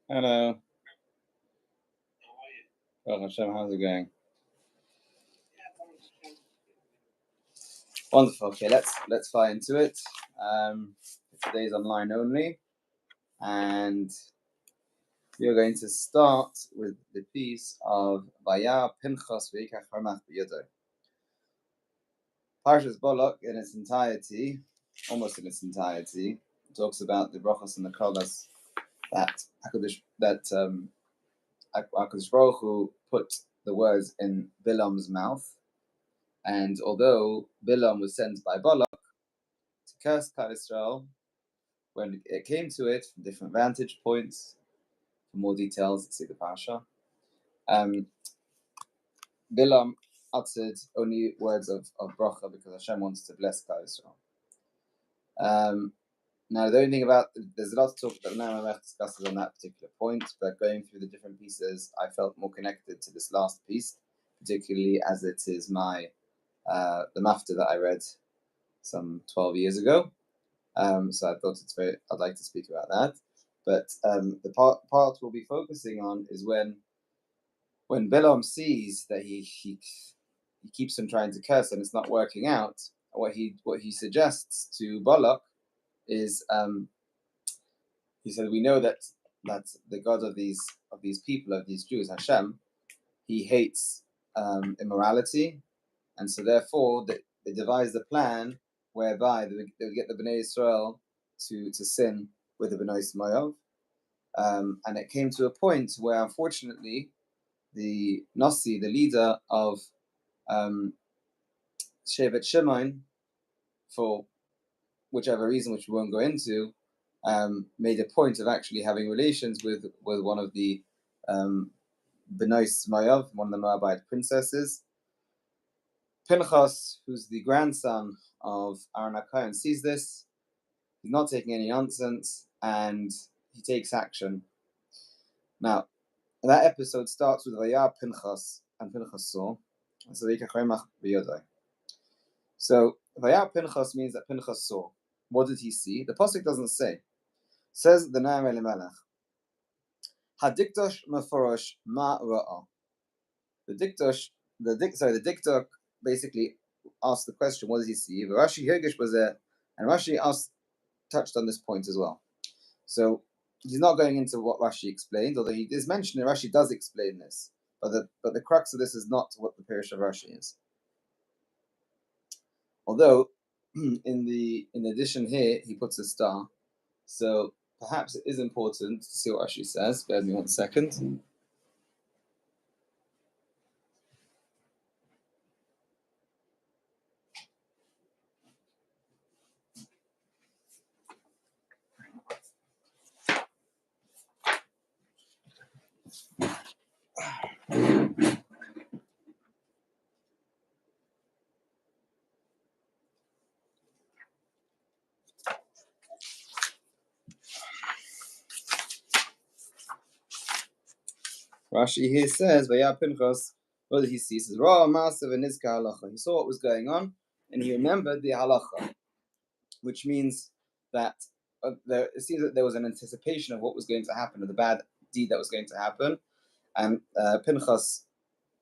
Hello. Baruch Hashem, how's it going? Wonderful. Okay, let's fly into it. Today's online only, and we are going to start with the piece of Vaya Pinchas Veikach Harmach B'Yodai. Parshas Balak in its entirety, almost in its entirety, talks about the brachos and the kolas that HaKadosh Baruch Hu put the words in Bilam's mouth. And although Bilam was sent by Balak to curse Klal Yisrael, when it came to it from different vantage points, for more details, let's see the Parsha, Bilam uttered only words of bracha because Hashem wants to bless Klal Yisrael. Now, the only thing there's a lot to talk about, Noam discusses on that particular point, but going through the different pieces, I felt more connected to this last piece, particularly as it is the mafta that I read some 12 years ago. So I thought I'd like to speak about that. But the part we'll be focusing on is when Bilam sees that he keeps on trying to curse and it's not working out. What he suggests to Balak is he said, we know that the God of these people, of these Jews, Hashem, he hates immorality, and so therefore they devised a plan whereby they would get the Bnei Israel to sin with the Bnei Ismail. And it came to a point where, unfortunately, the Nasi, the leader of Shevet Shimon, for whichever reason, which we won't go into, made a point of actually having relations with one of the Bnei Ismail, one of the Moabite princesses. Pinchas, who's the grandson of Aaron HaKohen, sees this. He's not taking any nonsense, and he takes action. Now, that episode starts with Vaya Pinchas, and Pinchas saw. So Vaya Pinchas means that Pinchas saw. What did he see? The pasuk doesn't say. Says the Noam Elimelech. Hadiktosh maforosh ma ra'a. The diktok basically asked the question, what did he see? Rashi Hirgish was there, and Rashi touched on this point as well. So he's not going into what Rashi explained, although he is mentioning Rashi does explain this. But the crux of this is not what the Pirish of Rashi is. Although in the addition here he puts a star, so perhaps it is important to see what Rashi says. Bear with me 1 second. Rashi here says, Vaya Pinchas, what did he see? He says, Ra Masav and Nizka halacha. He saw what was going on, and he remembered the halacha, which means that it seems that there was an anticipation of what was going to happen, of the bad deed that was going to happen. And Pinchas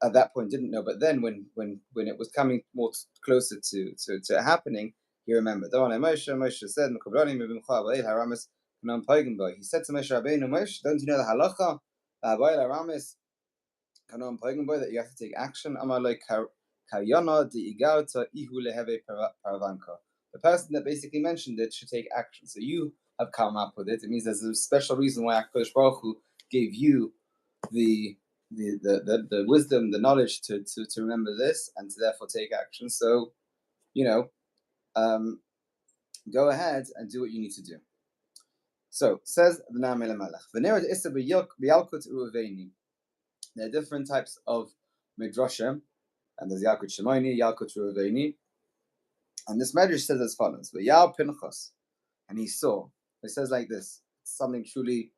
at that point didn't know, but then when it was coming more closer to happening, he remembered. Moshe said, he said to Moshe Rabbeinu, Moshe, don't you know the halacha? That you have to take action. The person that basically mentioned it should take action. So you have come up with it. It means there's a special reason why HaKadosh Baruch Hu gave you the wisdom, the knowledge to remember this and to therefore take action. So, go ahead and do what you need to do. So, says the Noam Elimelech, there are different types of midrashim, and there's Yalkut Shimoni, Yalkut Ruvaini, and this medrash says as follows: V'yal Pinchas, and he saw. It says like this: something truly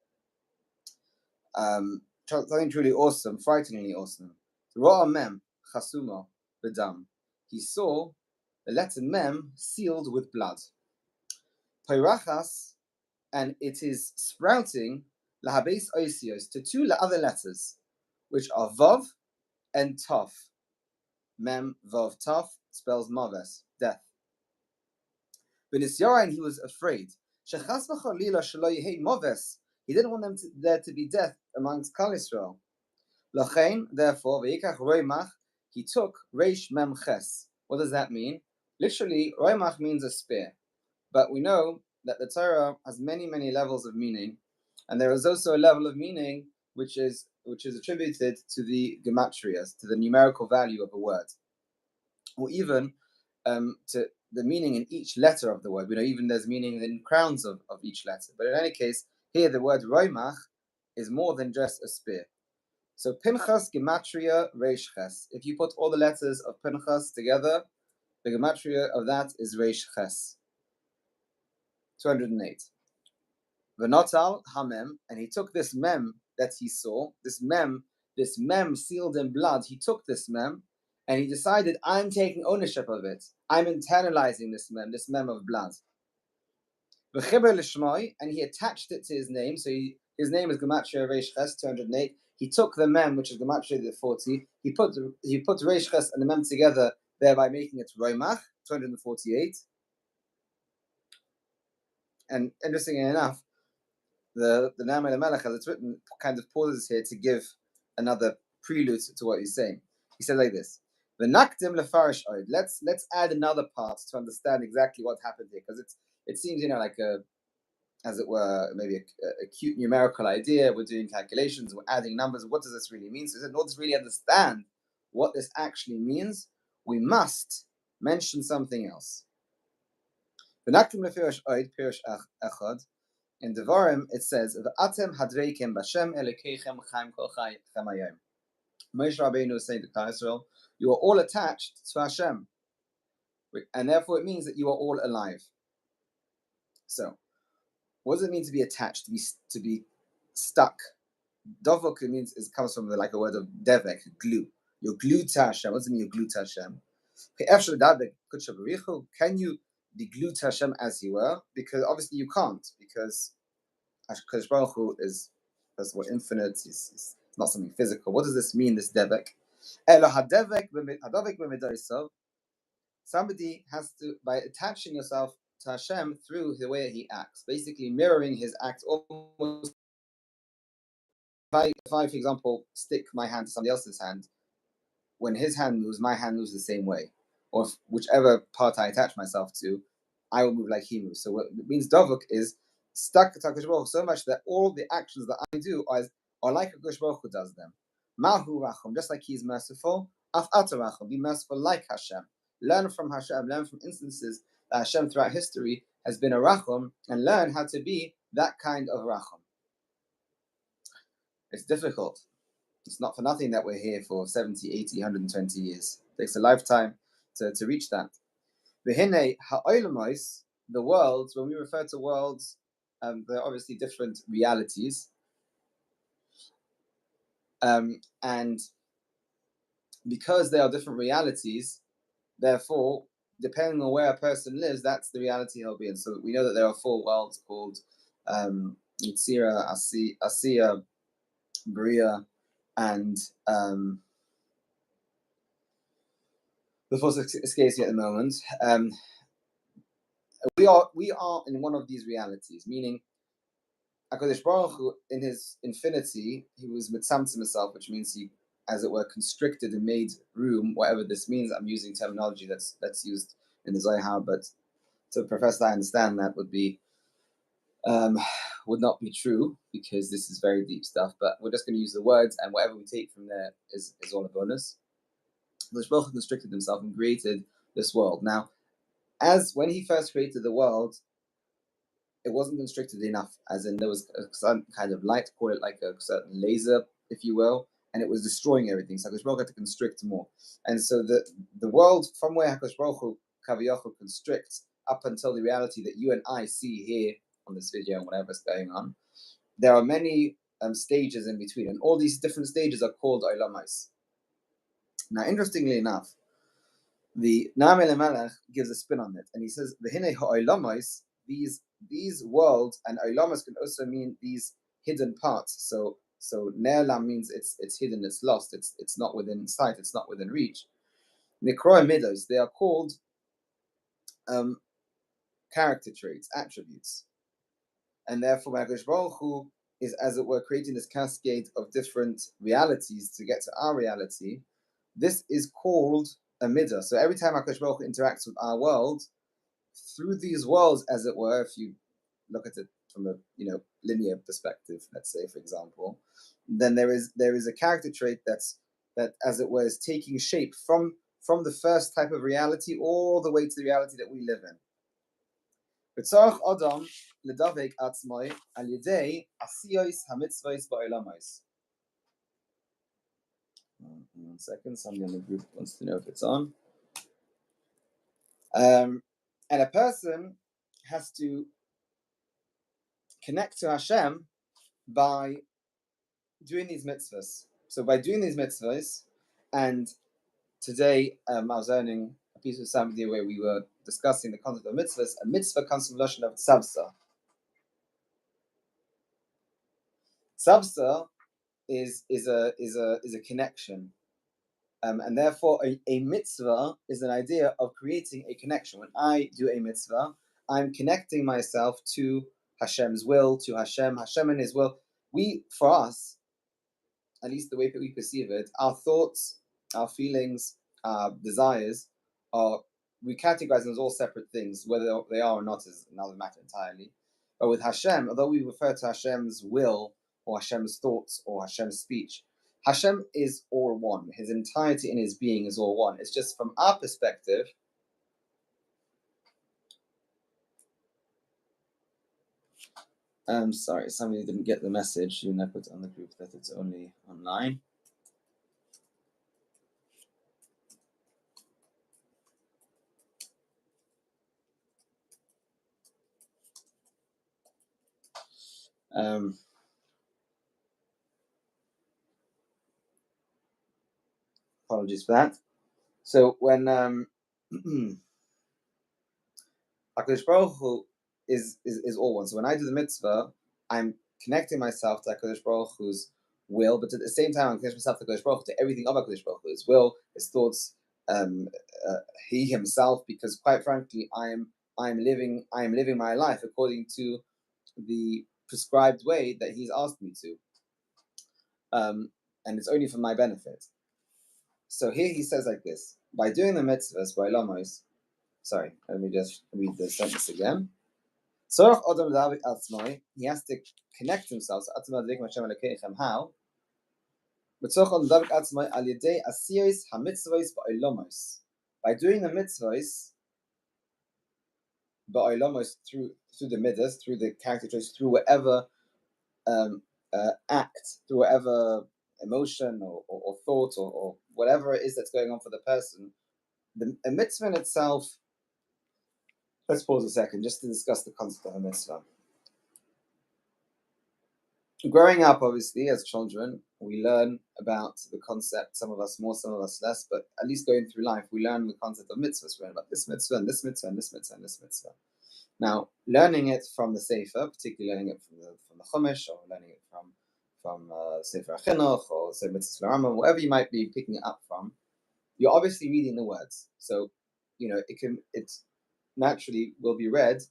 awesome, frighteningly awesome. Ra'a mem chasuma b'dam. He saw the letter mem sealed with blood. Pairachas, and it is sprouting lahabes oisios to two other letters, which are vav and taf. Mem vav taf spells maves, death. B'nisyaran, he was afraid. Shechas v'chalila shelo yehei maves. He didn't want there to be death amongst Klal Yisrael. Lachein, therefore, v'yikach roimach, he took reish mem ches. What does that mean? Literally, roimach means a spear. But we know that the Torah has many, many levels of meaning, and there is also a level of meaning which is attributed to the gematrias, to the numerical value of a word, or even to the meaning in each letter of the word. We know even there's meaning in crowns of each letter. But in any case, here the word roimach is more than just a spear. So Pinchas gematria reish ches. If you put all the letters of Pinchas together, the gematria of that is reish ches. 208. V'notal hamem, and he took this mem that he saw, this mem sealed in blood. He took this mem, and he decided, I'm taking ownership of it. I'm internalizing this mem of blood. V'chiber l'shmoi, and he attached it to his name. So his name is gematria reish ches 208. He took the mem, which is gematria 40. He put reish ches and the mem together, thereby making it roimach 248. And interestingly enough, the Noam Elimelech, as it's written, kind of pauses here to give another prelude to what he's saying. He said like this: "V'nakdim lefarish oid." Let's add another part to understand exactly what happened here, because it seems like a, as it were, maybe a cute numerical idea. We're doing calculations, we're adding numbers. What does this really mean? So he said, in order to really understand what this actually means, we must mention something else. V'nakdim lefarish oid pirush echad. In Devarim, it says, "V'atem hadveikim b'Hashem Elokeichem chaim kol chem hayom." Moshe Rabbeinu is saying to Klal Yisrael, you are all attached to Hashem, and therefore it means that you are all alive. So, what does it mean to be attached? To be stuck? Dovok comes from a word of devek, glue. You're glued to Hashem. What does it mean? You're glued to Hashem. Can you be glued to Hashem as you were? Because obviously you can't, because Hakadosh Baruch Hu is, first of all, infinite. He's not something physical. What does this mean, this devek? Somebody has to, by attaching yourself to Hashem through the way He acts, basically mirroring His acts. Almost, if I, for example, stick my hand to somebody else's hand, when his hand moves, my hand moves the same way. Or if whichever part I attach myself to, I will move like he moves. So what it means, Dovuk, is stuck to Hakadosh Baruch Hu so much that all the actions that I do are like Hakadosh Baruch Hu does them. Mahu Rachum, just like He's merciful. Af Ata Rachum, be merciful like Hashem. Learn from Hashem, learn from instances that Hashem throughout history has been a Rachum, and learn how to be that kind of Rachum. It's difficult. It's not for nothing that we're here for 70, 80, 120 years. It takes a lifetime to reach that. V'hinei ha'olamos, the worlds, when we refer to worlds, there are obviously different realities. And because there are different realities, therefore, depending on where a person lives, that's the reality he'll be in. So we know that there are 4 worlds called Yitzira, Asiya, Bria, and the fourth escapes me at the moment. We are in one of these realities, meaning HaKadosh Baruch Hu, in His infinity, He was mitzamtzim Himself, which means He, as it were, constricted and made room, whatever this means. I'm using terminology that's used in the Zohar, but to profess that I understand that would be um, would not be true because this is very deep stuff. But we're just going to use the words, and whatever we take from there is all a bonus. The Baruch constricted himself and created this world. Now, as when he first created the world, it wasn't constricted enough, as in there was a certain kind of light, call it like a certain laser, if you will, and it was destroying everything. So Hakadosh Baruch had to constrict more. And so the world from where Hakadosh Baruch Hu Kaviyachol constricts up until the reality that you and I see here on this video and whatever's going on, there are many stages in between, and all these different stages are called Olamais. Now, interestingly enough, the Noam Elimelech gives a spin on it, and he says, "V'hinei ha'olamais," these worlds, and olamas can also mean these hidden parts. So ne'elam means it's hidden, it's lost, it's not within sight, it's not within reach. Nikroa midos, they are called character traits, attributes, and therefore Hakadosh Baruch Hu is, as it were, creating this cascade of different realities to get to our reality. This is called a midah. So every time Hakadosh Baruch Hu interacts with our world, through these worlds, as it were, if you look at it from a linear perspective, let's say, for example, then there is a character trait that, as it were, is taking shape from the first type of reality all the way to the reality that we live in. B'tzarach Adam ledavek atzmai al yedei asiyos hamitzvos ba'olamos. 1 second, somebody in the group wants to know if it's on. And a person has to connect to Hashem by doing these mitzvahs. So by doing these mitzvahs, and today I was learning a piece with somebody where we were discussing the concept of mitzvahs. A mitzvah comes from the lashon of tzavsa. Tzavsa is a connection. And therefore, a mitzvah is an idea of creating a connection. When I do a mitzvah, I'm connecting myself to Hashem's will, to Hashem and His will. For us, at least the way that we perceive it, our thoughts, our feelings, our desires we categorize them as all separate things. Whether they are or not is another matter entirely. But with Hashem, although we refer to Hashem's will or Hashem's thoughts or Hashem's speech, Hashem is all one. His entirety in His being is all one. It's just from our perspective, I'm sorry, somebody didn't get the message. You know, put it on the group that it's only online. Apologies for that. So when HaKadosh Baruch Hu is all one. So when I do the mitzvah, I'm connecting myself to HaKadosh Baruch Hu's will, but at the same time I'm connecting myself to HaKadosh Baruch Hu, to everything of HaKadosh Baruch Hu, His will, His thoughts, He Himself, because quite frankly, I'm living my life according to the prescribed way that He's asked me to. And it's only for my benefit. So here he says like this: by doing the mitzvahs, by lamos. Sorry, let me just read the sentence again. He has to connect himself. How? By doing the mitzvahs, through the midas, through the character traits, through whatever act, through whatever emotion or thought or whatever it is that's going on for the person, a mitzvah in itself. Let's pause a second just to discuss the concept of a mitzvah. Growing up, obviously, as children, we learn about the concept, some of us more, some of us less, but at least going through life, we learn the concept of mitzvahs. We learn about this mitzvah and this mitzvah and this mitzvah and this mitzvah. Now, learning it from the Sefer, particularly learning it from the Chumash, or learning it from Sefer HaChinuch, or say Mitzvah Rambam, wherever you might be picking it up from, you're obviously reading the words. So, it naturally will be read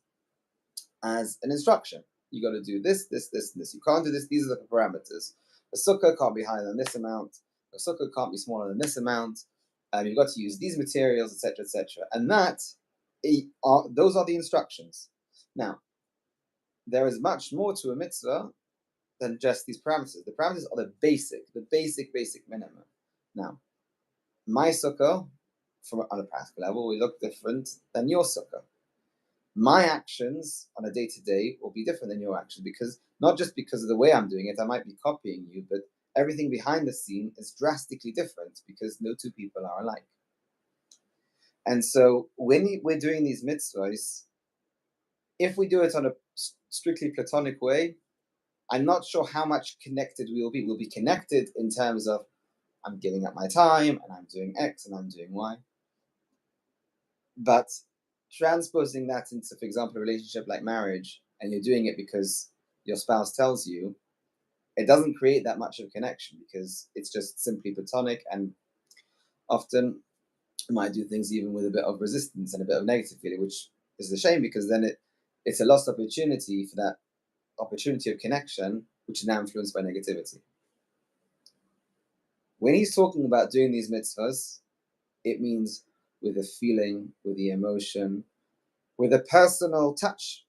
as an instruction. You got to do this, this, this, and this. You can't do this. These are the parameters. A sukkah can't be higher than this amount. A sukkah can't be smaller than this amount. You've got to use these materials, etc., etc. And those are the instructions. Now, there is much more to a mitzvah than just these parameters. The parameters are the basic minimum. Now, my sukkah, on a practical level, will look different than your sukkah. My actions on a day-to-day will be different than your actions, because not just because of the way I'm doing it, I might be copying you, but everything behind the scene is drastically different because no two people are alike. And so when we're doing these mitzvahs, if we do it on a strictly platonic way, I'm not sure how much connected we will be. We'll be connected in terms of I'm giving up my time and I'm doing X and I'm doing Y. But transposing that into, for example, a relationship like marriage, and you're doing it because your spouse tells you, it doesn't create that much of a connection because it's just simply platonic, and often you might do things even with a bit of resistance and a bit of negative feeling, which is a shame because then it's a lost opportunity for that opportunity of connection, which is now influenced by negativity. When he's talking about doing these mitzvahs, it means with a feeling, with the emotion, with a personal touch.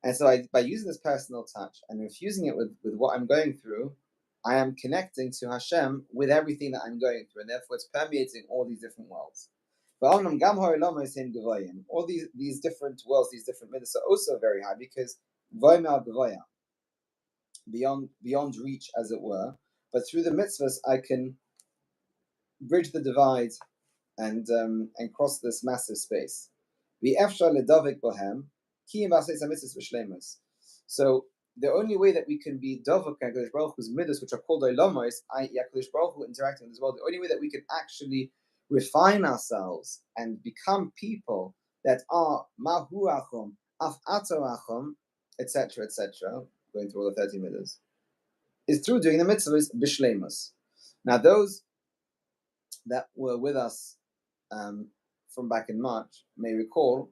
And so by using this personal touch and infusing it with what I'm going through, I am connecting to Hashem with everything that I'm going through, and therefore it's permeating all these different worlds. But all these different worlds, these different mitzvahs are also very high because beyond reach, as it were. But through the mitzvahs, I can bridge the divide and cross this massive space. So the only way that we can be dovek HaKadosh Baruch Hu's midas, which are called oilamos, i.e. HaKadosh Baruch Hu interacting with this world, the only way that we can actually refine ourselves and become people that are mahu achum, af ato achum, etc., going through all the 30 midas, is through doing the mitzvahs bishleimus. Now, those that were with us from back in March may recall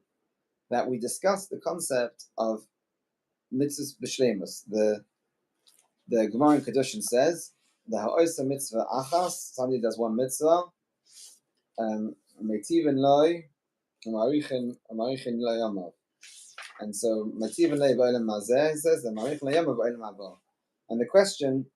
that we discussed the concept of mitzvahs b'shleimus. The Gemara in Kedushin says the ha'osa mitzvah achas, somebody does one mitzvah, meitivin loy, umarichin loy yamav. And so meitivin loy ba'olam mazeh says the marichin loy yamav ba'olam haba. And the question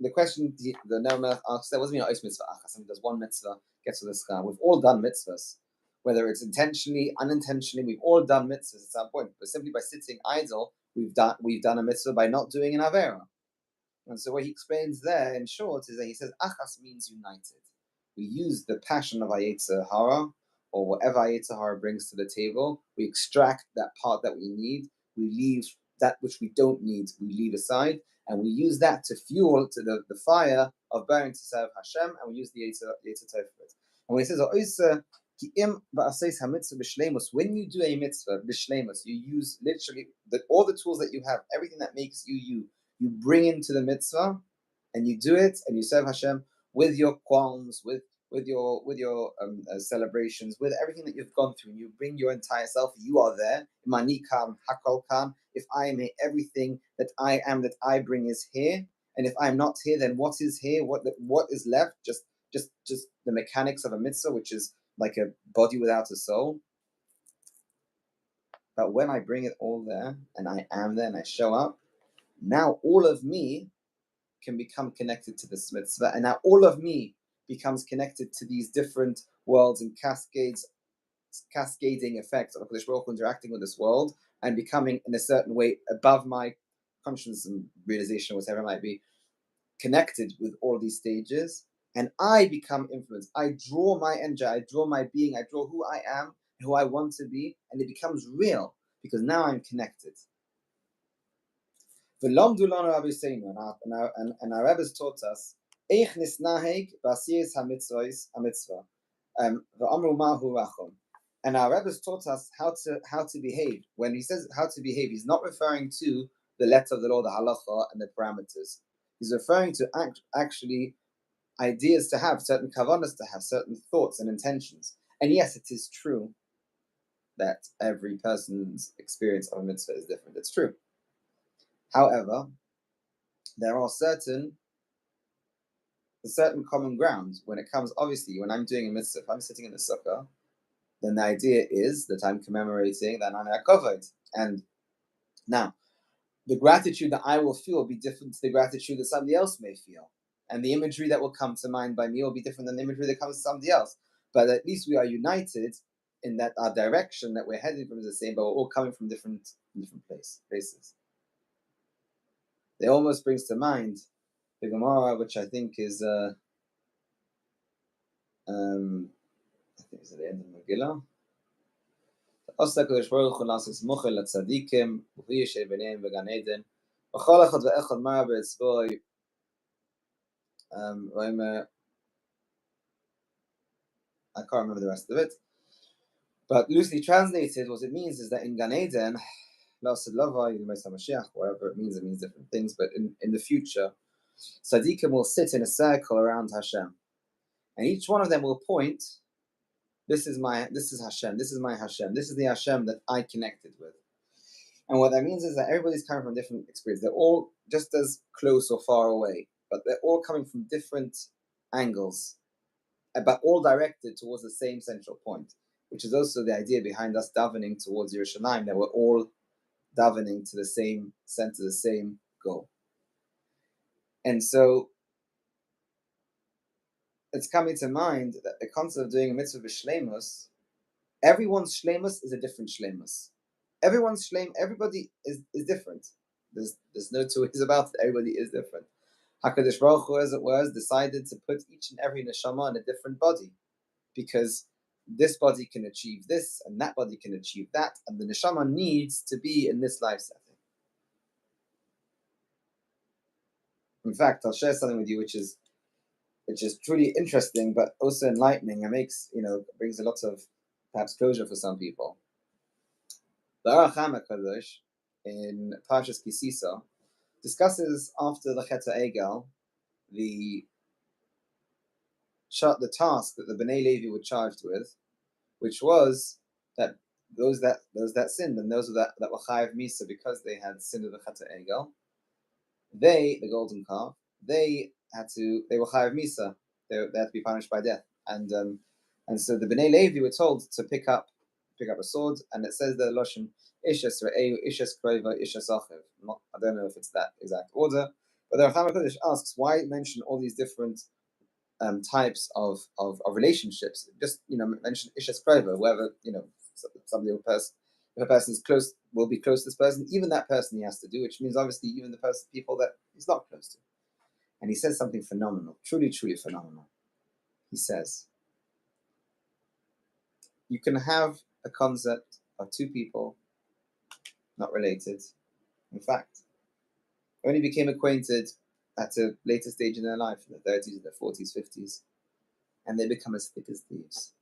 the Noam asks, that wasn't a mitzvah achas. Somebody does one mitzvah, gets to the schar. We've all done mitzvahs, whether it's intentionally, unintentionally. We've all done mitzvahs at some point. But simply by sitting idle, we've done a mitzvah by not doing an avera. And so what he explains there, in short, is that he says achas means united. We use the passion of Yetzer Hara, or whatever Yetzer Hara brings to the table. We extract that part that we need. We leave that which we don't need. We leave aside. And we use that to fuel to the fire of burning to serve Hashem, and we use the Yetzer Tov for it. And when he says, when you do a mitzvah, b'shleimus, you use literally all the tools that you have, everything that makes you bring into the mitzvah, and you do it, and you serve Hashem with your qualms, with your celebrations, with everything that you've gone through, and you bring your entire self. You are there. Mani kam, hakol kam. If I am here, everything that I am, that I bring is here. And if I'm not here, then what is here? What is left? Just the mechanics of a mitzvah, which is like a body without a soul. But when I bring it all there, and I am there, and I show up, now all of me can become connected to this mitzvah, and now all of me becomes connected to these different worlds and cascading effects of HaKadosh Baruch Hu interacting with this world and becoming in a certain way above my consciousness and realization, whatever it might be, connected with all these stages, and I become influenced. I draw my energy, I draw my being, I draw who I am, who I want to be, and it becomes real because now I'm connected. And our rabbis taught us and our rabbis taught us how to behave. When he says how to behave, he's not referring to the letter of the law, the halacha, and the parameters. He's referring to actually ideas to have, certain kavanas to have, certain thoughts and intentions. And yes, it is true that every person's experience of a mitzvah is different. It's true. However, there are certain common grounds when it comes, obviously, when I'm doing a mitzvah, if I'm sitting in the sukkah, then the idea is that I'm commemorating that I'm a kavod. And now, the gratitude that I will feel will be different to the gratitude that somebody else may feel. And the imagery that will come to mind by me will be different than the imagery that comes to somebody else. But at least we are united in that our direction that we're heading from is the same, but we're all coming from different places. It almost brings to mind the Gemara, which I think is I think it's at the end of Megillah. עושה הקדוש ברוך הוא לעשות מוחל לצדיקים, והוא ישב ביניהם בגן עדן, וכל אחד ואחד מה באצבעו, I can't remember the rest of it, but loosely translated, what it means is that in Gan Eden, wherever it means different things, but in the future, tzaddikim will sit in a circle around Hashem, and each one of them will point, this is Hashem, this is my Hashem, this is the Hashem that I connected with. And what that means is that everybody's coming from different experiences. They're all just as close or far away, but they're all coming from different angles, but all directed towards the same central point, which is also the idea behind us davening towards Yerushalayim, that we're all davening to the same center, the same goal. And so it's coming to mind that the concept of doing a mitzvah b'shleimus, everyone's shleimus is a different shleimus. Everyone's shleim, everybody is different. There's no two ways about it. Everybody is different. HaKadosh Baruch Hu, as it was, decided to put each and every neshama in a different body, because this body can achieve this, and that body can achieve that, and the neshama needs to be in this life setting. In fact, I'll share something with you which is truly interesting, but also enlightening, and brings a lot of perhaps closure for some people. The Aruch HaKadosh in Parshas Kisisa discusses after the Chet HaEgel the task that the Bnei Levi were charged with, which was that those that sinned and those that were chayav misa because they had sinned of the Chet HaEgel, the golden calf, they were chayav misa. They had to be punished by death, and so the Bnei Levi were told to pick up a sword, and it says the Lashon Ishes Re'eu, Ishes Kroiva, Ishes Achiv. I don't know if it's that exact order, but the Aruch HaKadosh asks, why mention all these different types of relationships? Just mention Ishes Kroiva, whether somebody or person, if a person is close, will be close to this person, even that person he has to do, which means obviously even the people that he's not close to. And he says something phenomenal, truly, truly phenomenal. He says, you can have a concept of two people not related. In fact, only became acquainted at a later stage in their life, in their 30s, their 40s, 50s, and they become as thick as thieves.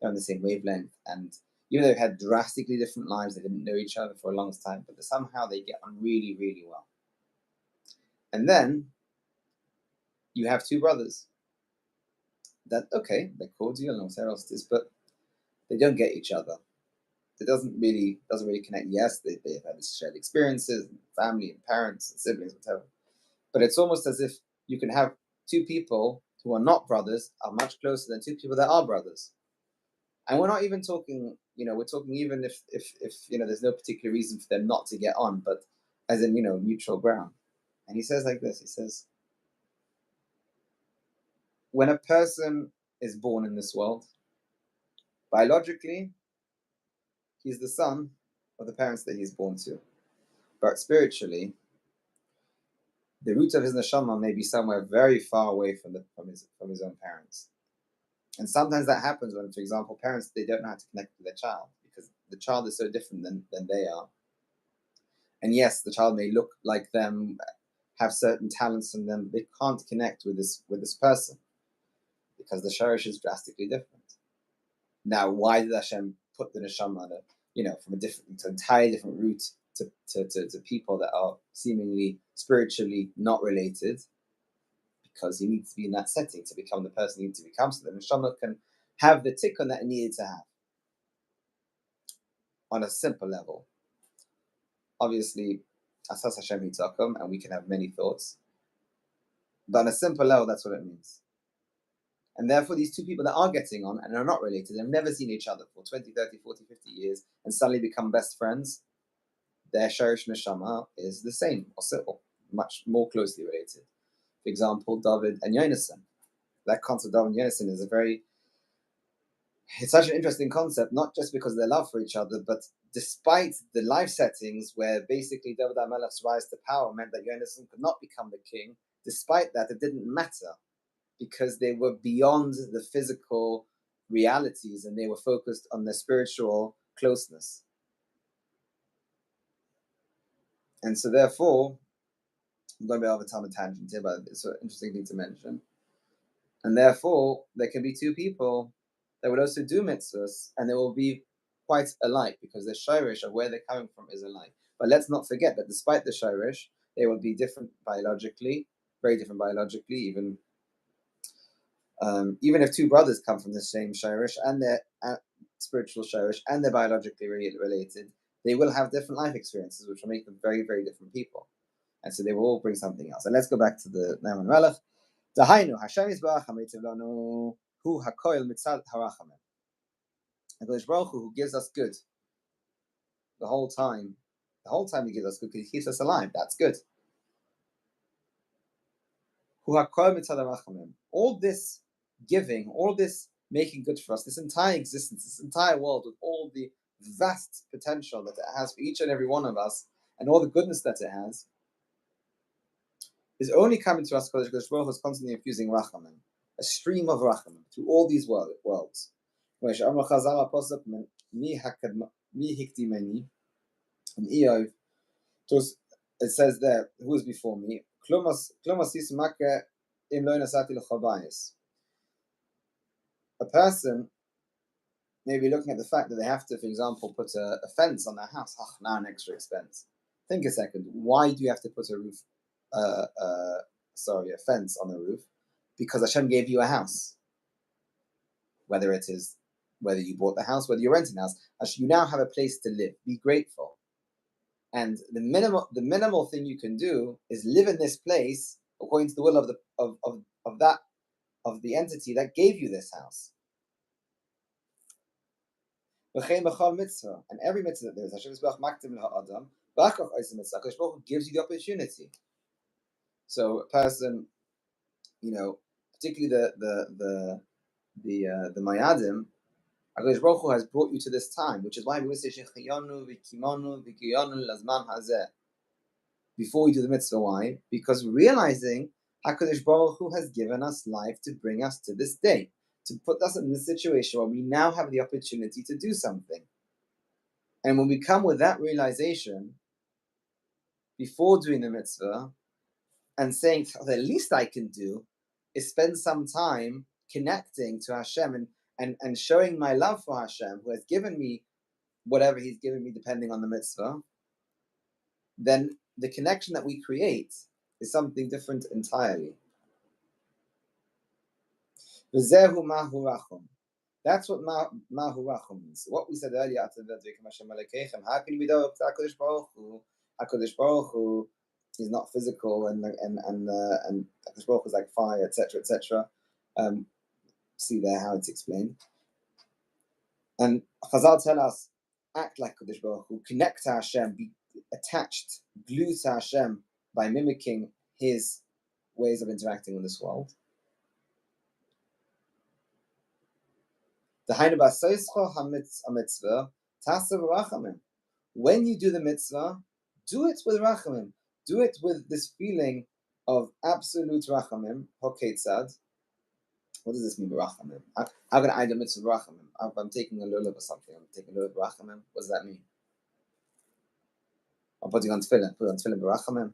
They're on the same wavelength, and even though they've had drastically different lives, they didn't know each other for a long time, but somehow they get on really, really well. And then you have two brothers that, okay, they're cordial and whatever else it is, but they don't get each other. It doesn't really connect. Yes, they've had shared experiences, and family and parents and siblings, whatever. But it's almost as if you can have two people who are not brothers are much closer than two people that are brothers. And we're not even talking, we're talking even if there's no particular reason for them not to get on, but as in, neutral ground. And he says like this, he says, when a person is born in this world, biologically, he's the son of the parents that he's born to. But spiritually, the root of his neshama may be somewhere very far away from his own parents. And sometimes that happens when, for example, parents, they don't know how to connect with their child because the child is so different than they are. And yes, the child may look like them, have certain talents in them, but they can't connect with this person because the shorish is drastically different. Now, why did Hashem put the neshama from an entirely different route to people that are seemingly spiritually not related? Because he needs to be in that setting to become the person he needs to become, so the neshama can have the tikkun that it needed to have on a simple level. Obviously, asas Hashem hitzakum, and we can have many thoughts, but on a simple level, that's what it means. And therefore, these two people that are getting on and are not related, they've never seen each other for 20, 30, 40, 50 years, and suddenly become best friends, their Sharish Neshama is the same, or much more closely related. For example, David and Yonasan. That concept of David and Yonasan is it's such an interesting concept, not just because of their love for each other, but despite the life settings where basically David HaMelech's rise to power meant that Yonasan could not become the king. Despite that, it didn't matter because they were beyond the physical realities and they were focused on their spiritual closeness. And so therefore, I'm going to be over time a tangent here, but it's an interesting thing to mention. And therefore, there can be two people that would also do mitzvahs, and they will be quite alike because the shirish of where they're coming from is alike. But let's not forget that despite the shirish, they will be different biologically, very different biologically, even if two brothers come from the same shirish and their spiritual shirish and they're biologically related, they will have different life experiences, which will make them very, very different people. And so they will all bring something else. And let's go back to the Noam and Melech. Dahainu, Hashem Yisbarach HaMeitiv Lanu Hu HaKoil Mitzad HaRachamim. HaKadosh Baruch Hu, who gives us good the whole time. The whole time He gives us good because He keeps us alive. That's good. Hu HaKoil Mitzad HaRachamim. All this giving, all this making good for us, this entire existence, this entire world with all the vast potential that it has for each and every one of us and all the goodness that it has, is only coming to us because Kodesh Baruch Hu is constantly infusing rachamim, a stream of rachamim through all these worlds. In Eov, it says there, who is before me? A person may be looking at the fact that they have to, for example, put a fence on their house. Now an extra expense. Think a second. Why do you have to put a fence on the roof? Because Hashem gave you a house. Whether you bought the house, whether you're renting a house, you now have a place to live. Be grateful. And the minimal thing you can do is live in this place according to the will of the entity that gave you this house. And every mitzvah that there is, Hashem gives you the opportunity. So a person, particularly the Mayadim, HaKadosh Baruch Hu has brought you to this time, which is why we would say Shechiyanu v'kimanu v'kiyanu lazman hazeh before we do the mitzvah. Why? Because we're realizing HaKadosh Baruch Hu has given us life to bring us to this day, to put us in this situation where we now have the opportunity to do something. And when we come with that realization before doing the mitzvah and saying, the least I can do is spend some time connecting to Hashem and showing my love for Hashem, who has given me whatever He's given me depending on the mitzvah, then the connection that we create is something different entirely. V'zehu mahu rachum. That's what mahu rachum means. What we said earlier, how can you be there to HaKadosh Baruch Hu? HaKadosh Baruch Hu is not physical, and HaKadosh Baruch Hu is like fire, etc., etc. See there how it's explained. And Chazal tell us, act like Kadosh Baruch Hu, connect to Hashem, be attached, glued to Hashem by mimicking His ways of interacting in this world. When you do the mitzvah, do it with rachamim. Do it with this feeling of absolute rachamim. Hoketzad. What does this mean, rachamim? How can I do mitzvah rachamim? I'm taking a lulav or something. I'm taking a lulav rachamim. What does that mean? I'm putting on tefillin. Put on tefillin rachamim.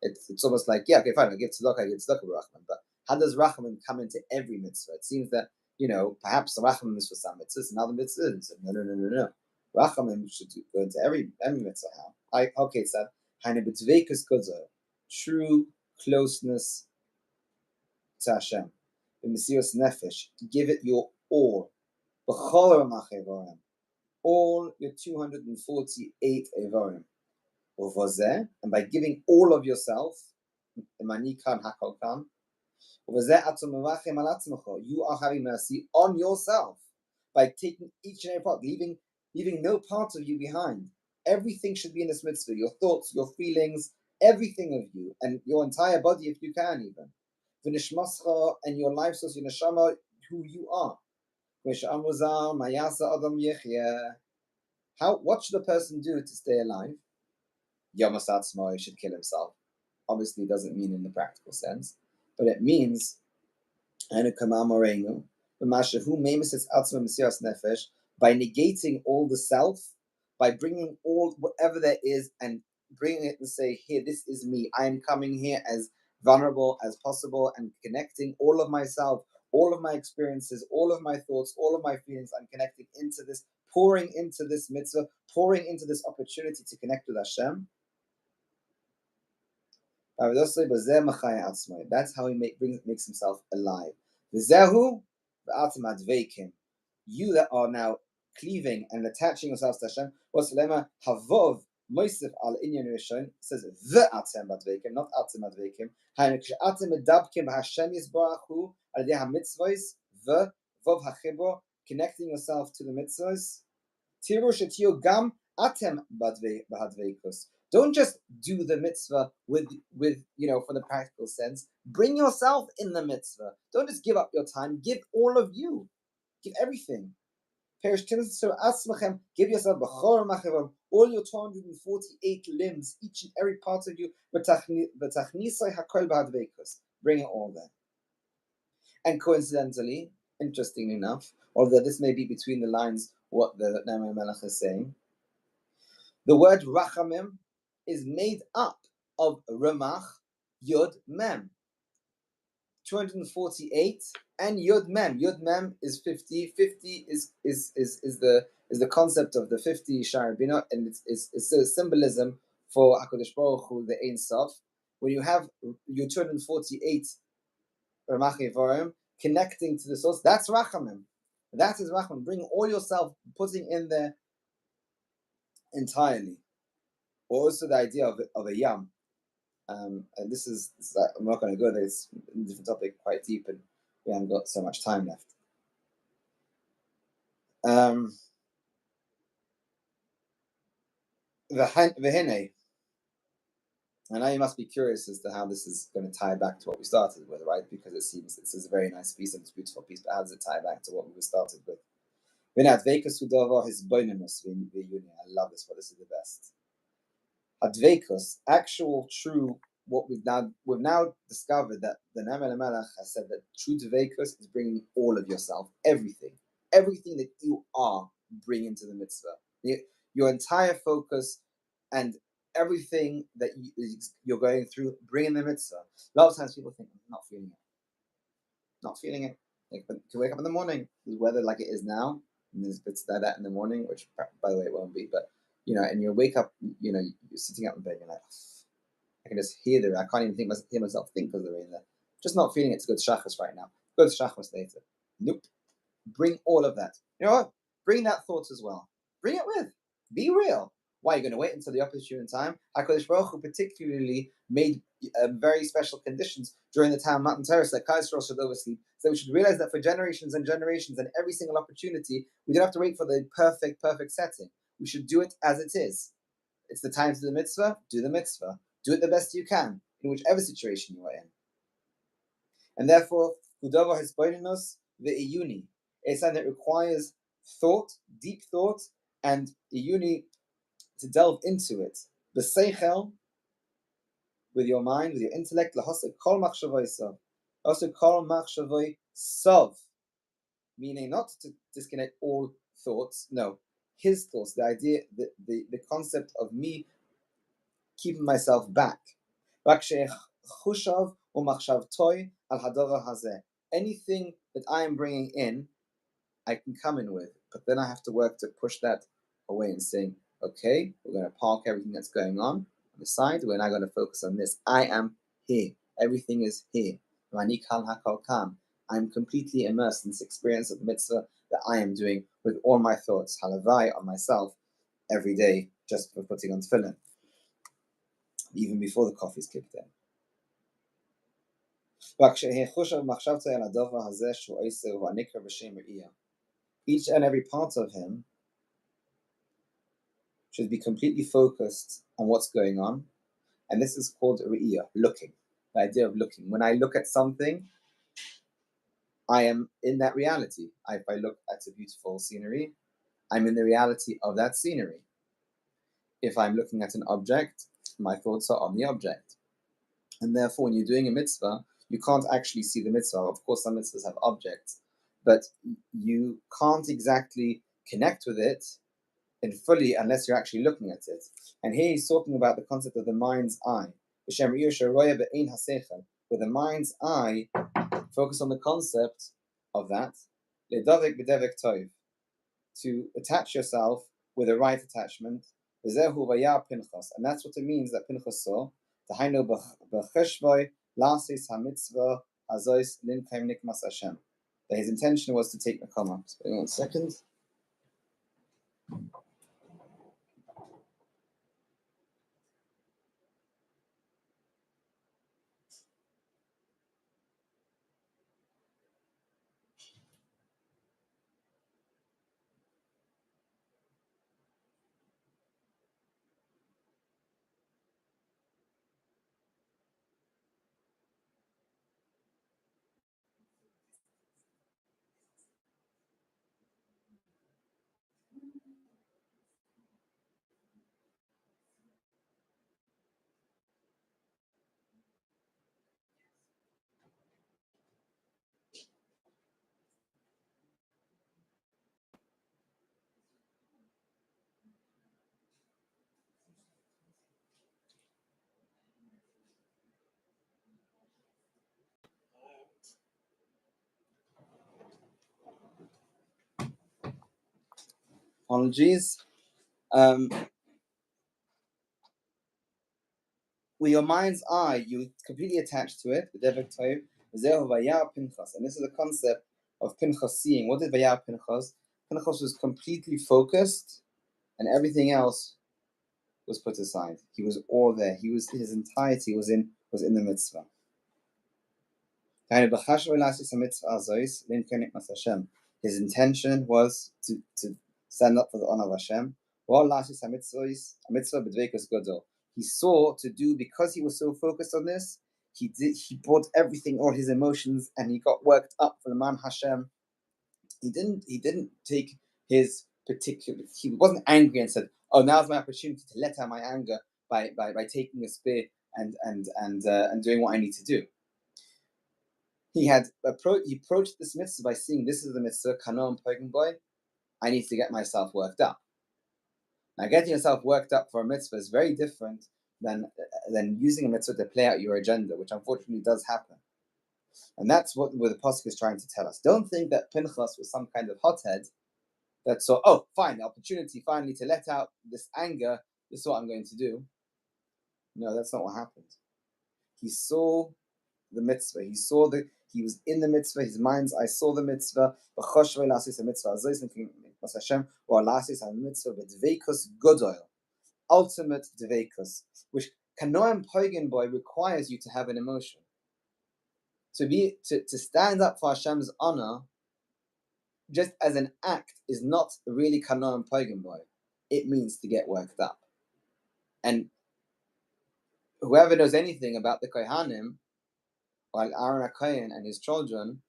It's almost like, yeah, okay, fine. I give tzedakah rachamim. But how does rachamim come into every mitzvah? It seems that perhaps the rachamim is for some mitzvahs and other mitzvahs. No. Rachamim should go into every mitzvah. How? Okay, so true closeness to Hashem. Mesiras nefesh, give it your all. All your 248 evarim. And by giving all of yourself, you are having mercy on yourself by taking each and every part, leaving no part of you behind. Everything should be in this mitzvah. Your thoughts, your feelings, everything of you, and your entire body if you can even. V'nishmascha, and your life source, your neshama, who you are. What should a person do to stay alive? Yamasatzmo should kill himself. Obviously doesn't mean in the practical sense, but it means by negating all the self, by bringing all whatever there is and bringing it and say, here, this is me. I am coming here as vulnerable as possible and connecting all of myself, all of my experiences, all of my thoughts, all of my feelings. I'm connecting into this, pouring into this mitzvah, pouring into this opportunity to connect with Hashem. That's how he makes himself alive. You that are now cleaving and attaching yourselves to Hashem, Havov Moisef al Inyan Rishon says ve'atem badveikim, not atem badveikim. Atem medabkim b'Hashem yisbarachu al yedei hamitzvos v'vov hachibur, connecting yourself to the mitzvos. Tiru shetiyu gam atem badveikus. Don't just do the mitzvah with for the practical sense. Bring yourself in the mitzvah. Don't just give up your time. Give all of you. Give everything. Give yourself all your 248 limbs, each and every part of you. Bring it all there. And coincidentally, interestingly enough, although this may be between the lines what the Elimelech is saying, the word rachamim is made up of Ramach, Yud, Mem. 248 and Yud Mem. Yud Mem is 50. 50 is the concept of the 50 Sharabina, and it's a symbolism for HaKadosh Baruch Hu, the Ein Sof. When you have your 248 Ramach Yevarim connecting to the source, that's Rachamim. That is Rachamim. Bring all yourself, putting in there entirely. Also the idea of a yam. And this is I'm not going to go there. It's a different topic, quite deep, and we haven't got so much time left. V'hine. And now you must be curious as to how this is going to tie back to what we started with, right? Because it seems this is a very nice piece and it's a beautiful piece, but how does it tie back to what we started with? I love this, but this is the best. Advekus, actual true, what we've now discovered that the Noam Elimelech has said that true Dvekus is bringing all of yourself, everything that you are, bring into the mitzvah. Your entire focus and everything that you're going through, bring in the mitzvah. A lot of times people think, I'm not feeling it. Like, but to wake up in the morning, the weather like it is now, and there's bits like that in the morning, which by the way it won't be, but and you wake up, you're sitting up in bed, you're like, I can just hear the rain. I can't even hear myself think because of the rain there. Just not feeling it to go to Shachas right now. Go to Shachas later. Nope. Bring all of that. You know what? Bring that thought as well. Bring it with. Be real. Why are you going to wait until the opportune time? HaKadosh Baruch Hu particularly made very special conditions during the time of Matan Torah that Klal Yisrael should oversleep. So we should realize that for generations and generations and every single opportunity, we don't have to wait for the perfect setting. We should do it as it is. It's the time to do the mitzvah. Do the mitzvah. Do it the best you can in whichever situation you are in. And therefore, Hudavar Hisbaininus ve'iyuni. It's something that requires thought, deep thought, and iyuni, to delve into it. B'seichel, with your mind, with your intellect, lahosek kol machshavoi sov. Also kol machshavoi sov. Meaning not to disconnect all thoughts, no. His thoughts, the idea, the concept of me keeping myself back. Anything that I am bringing in, I can come in with, but then I have to work to push that away and saying, okay, we're going to park everything that's going on the side. We're now going to focus on this. I am here. Everything is here. I'm completely immersed in this experience of the mitzvah that I am doing with all my thoughts, halavai, on myself every day, just for putting on tefillin, even before the coffee's kicked in. Each and every part of him should be completely focused on what's going on. And this is called Re'iyah, looking. The idea of looking. When I look at something, I am in that reality. If I look at a beautiful scenery, I'm in the reality of that scenery. If I'm looking at an object, my thoughts are on the object. And therefore, when you're doing a mitzvah, you can't actually see the mitzvah. Of course, some mitzvahs have objects, but you can't exactly connect with it in fully unless you're actually looking at it. And here he's talking about the concept of the mind's eye. With the mind's eye, focus on the concept of that. To attach yourself with a right attachment. And that's what it means that Pinchas saw. That his intention was to take Nakama. So, 1 second. Apologies. With your mind's eye, you completely attach to it. And this is the concept of Pinchas seeing. What did Vayar Pinchas? Pinchas was completely focused, and everything else was put aside. He was all there. His entirety was in the mitzvah. His intention was to stand up for the honor of Hashem. He saw to do, because he was so focused on this, he brought everything, all his emotions, and he got worked up for the man Hashem. He didn't take his particular, he wasn't angry and said, oh, now's my opportunity to let out my anger by taking a spear and doing what I need to do. He approached this mitzvah by seeing this is the mitzvah, Kanoam Pogen Boy. I need to get myself worked up. Now, getting yourself worked up for a mitzvah is very different than using a mitzvah to play out your agenda, which unfortunately does happen. And that's what the pasuk is trying to tell us. Don't think that Pinchas was some kind of hothead that saw, oh, fine, the opportunity finally to let out this anger. This is what I'm going to do. No, that's not what happened. He saw the mitzvah. He was in the mitzvah. His mind's eye saw the mitzvah. Ultimate dveikus, which Kanoam Pogen Boy requires you to have an emotion. To stand up for Hashem's honor, just as an act, is not really Kanoam Pogen Boy. It means to get worked up. And whoever knows anything about the Kohanim, while Aaron HaKohen and his children,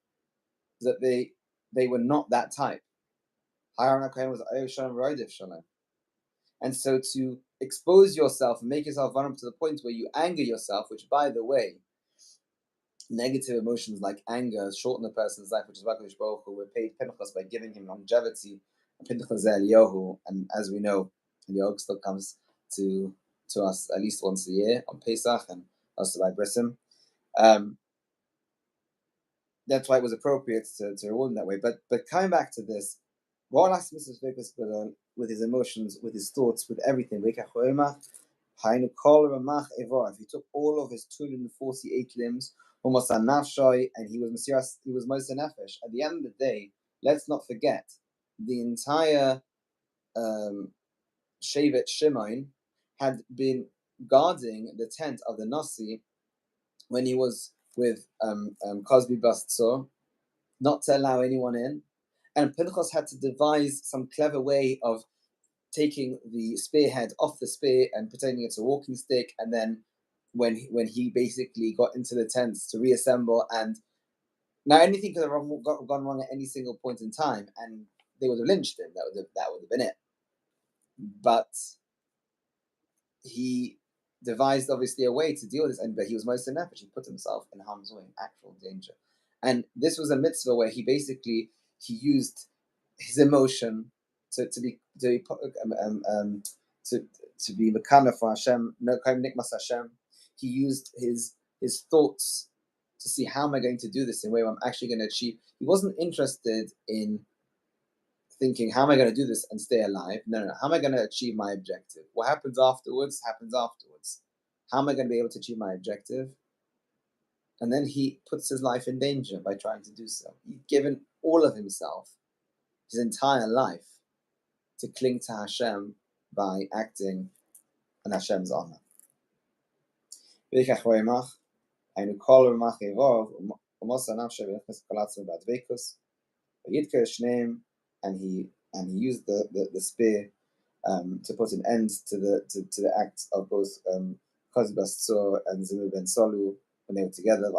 that they were not that type. Aaron HaKohen was Oyev Shalom Rodef Shalom. And so to expose yourself and make yourself vulnerable to the point where you anger yourself, which, by the way, negative emotions like anger shorten a person's life, which is why Kodesh Baruch Hu repaid Pinchas by giving him longevity. And Pinchas Eliyahu, and as we know, Eliyahu still comes to us at least once a year on Pesach and also by Brisim. That's why it was appropriate to reward him that way. But coming back to this, while Asmus is focused with his emotions, with his thoughts, with everything, if he took all of his 248 limbs, and he was Moshe Nefesh. At the end of the day, let's not forget, the entire Shevet Shimon had been guarding the tent of the Nasi when he was with Cosby Bastzor, not to allow anyone in. And Pinchas had to devise some clever way of taking the spearhead off the spear and pretending it's a walking stick, and then when he basically got into the tents to reassemble, and now anything could have gone wrong at any single point in time, and they would have lynched him. That would have been it. But he devised obviously a way to deal with this, but he was most nefesh. He put himself in harm's way, in actual danger, and this was a mitzvah where he used his emotion to be mekana for Hashem, no kaim nikmas Hashem. He used his thoughts to see, how am I going to do this in a way where I'm actually going to achieve. He wasn't interested in thinking, how am I going to do this and stay alive? No. How am I going to achieve my objective? What happens afterwards happens afterwards. How am I going to be able to achieve my objective? And then he puts his life in danger by trying to do so. He'd given all of himself, his entire life, to cling to Hashem by acting in Hashem's honor. And he used the spear to put an end to the acts of both Kozbas Tzor and Zimri ben Solu when they were together.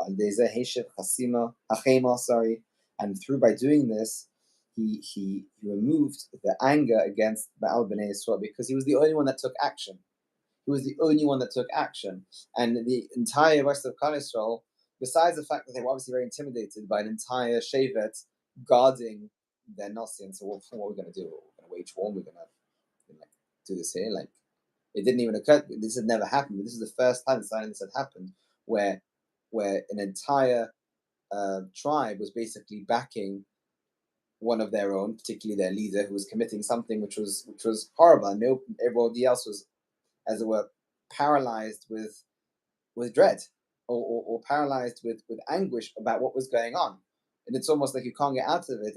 And by doing this, he removed the anger against Baal B'nai Yisrael, because he was the only one that took action. And the entire rest of Klal Yisrael, besides the fact that they were obviously very intimidated by an entire Shevet guarding their Nasi, and so what are we going to do? We're going to wage war. We're going to do this here. Like, it didn't even occur. This had never happened. This is the first time something this had happened, where an entire tribe was basically backing one of their own, particularly their leader, who was committing something which was horrible. And everybody else was, as it were, paralyzed with dread, or paralyzed with anguish about what was going on. And it's almost like you can't get out of it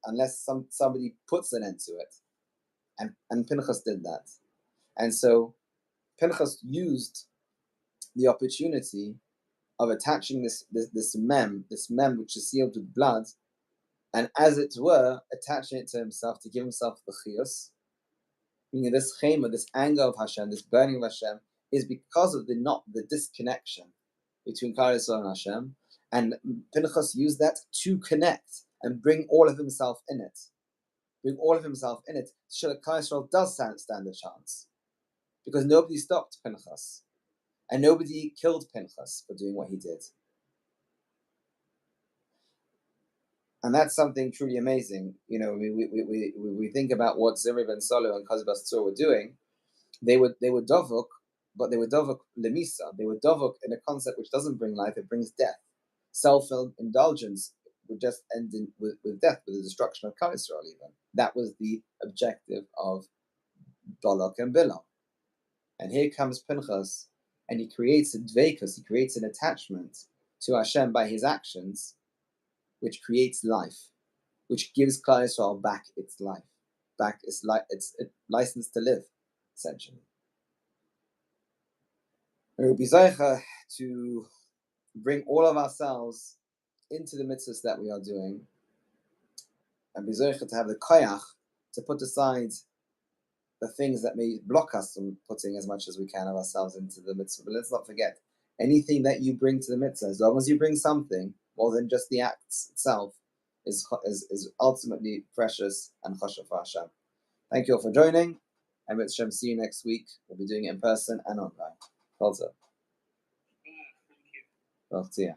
unless somebody puts an end to it. And Pinchas did that. And so Pinchas used the opportunity of attaching this mem which is sealed with blood, and as it were, attaching it to himself to give himself the chiyus. Meaning this chema, this anger of Hashem, this burning of Hashem, is because of the disconnection between Klal Yisrael and Hashem. And Pinchas used that to connect and bring all of himself in it. So that Klal Yisrael does stand a chance. Because nobody stopped Pinchas. And nobody killed Pinchas for doing what he did. And that's something truly amazing. You know, we think about what Zimri ben Solu and Kozbas Tzor were doing. They were dovuk, but they were dovuk lemisa. They were dovuk in a concept which doesn't bring life; it brings death. Self-indulgence would just end with death, with the destruction of Klal Yisrael. Even that was the objective of Balak and Bilam. And here comes Pinchas, and he creates a dveikus. He creates an attachment to Hashem by his actions, which creates life, which gives Klal Yisrael back its life, back its license to live, essentially. We will be zeicha to bring all of ourselves into the mitzvahs that we are doing, and be zeicha to have the koyach to put aside the things that may block us from putting as much as we can of ourselves into the mitzvah. But let's not forget, anything that you bring to the mitzvah, as long as you bring something more than just the acts itself, is ultimately precious and chashuv for Hashem. Thank you all for joining, and with Hashem, see you next week. We'll be doing it in person and online. Also, well, see ya.